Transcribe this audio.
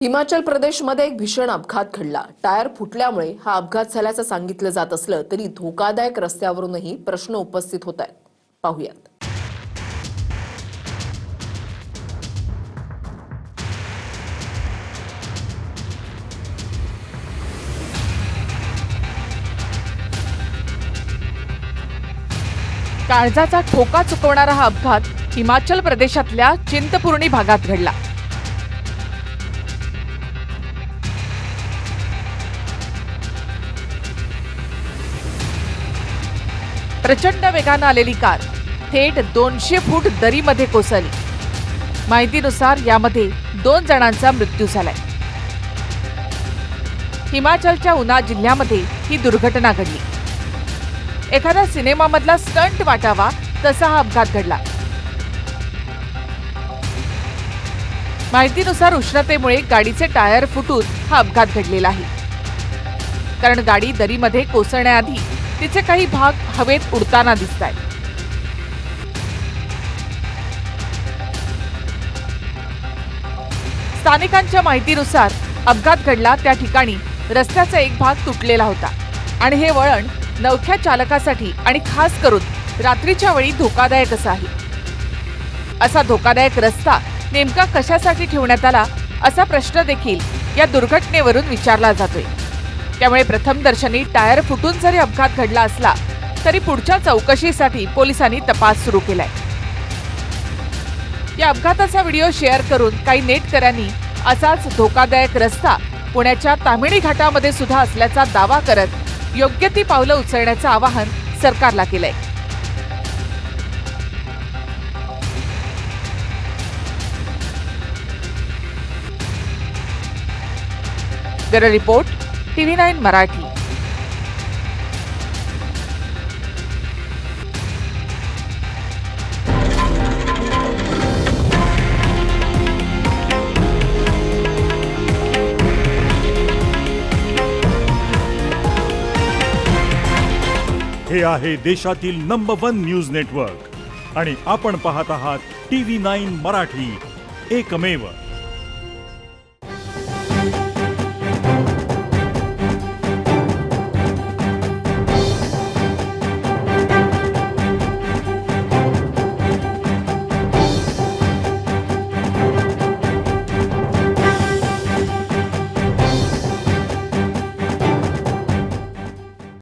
हिमाचल प्रदेशमध्ये एक भीषण अपघात घडला। टायर फुटल्यामुळे हा अपघात झाल्याचं सांगितलं जात असलं तरी धोकादायक रस्त्यावरूनही प्रश्न उपस्थित होत आहेत। पाहूयात। काळजाचा ठोका चुकवणारा हा अपघात हिमाचल प्रदेशातल्या चिंतपूर्णी भागात घडला। प्रचंड वेगानं आलेली कार थेट 200 फूट दरीमध्ये कोसळली। माहितीनुसार यामध्ये 2 जणांचा मृत्यू झालाय। हिमाचलच्या उना जिल्ह्यामध्ये ही दुर्घटना घडली। एखाद्या सिनेमामधला स्टंट वाटावा तसा हा अपघात घडला। माहितीनुसार उष्णतेमुळे गाडीचे टायर फुटून हा अपघात घडलेला आहे, कारण गाडी दरीमध्ये कोसळण्याआधी तिचे काही भाग हवेत उडताना दिसतायत। स्थानिकांच्या माहितीनुसार अपघात घडला त्या ठिकाणी रस्त्याचा एक भाग तुटलेला होता आणि हे वळण नवख्या चालकासाठी आणि खास करून रात्रीच्या वेळी धोकादायक असं आहे। असा धोकादायक रस्ता नेमका कशासाठी ठेवण्यात आला असा प्रश्न देखील या दुर्घटनेवरून विचारला जातोय। त्यामुळे प्रथमदर्शनी टायर फुटून जरी अपघात घडला असला तरी पुढच्या चौकशीसाठी पोलिसांनी तपास सुरू केलाय। या अपघाताचा व्हिडिओ शेअर करून काही नेटकऱ्यांनी असाच धोकादायक रस्ता पुण्याच्या तामिणी घाटामध्ये सुद्धा असल्याचा दावा करत योग्य ती पावलं उचलण्याचं आवाहन सरकारला केलंय। Bureau report TV9 Marathi. हे आहे देशातील नंबर 1 न्यूज नेटवर्क आणि आपण पाहत आहात TV9 मराठी, एकमेव।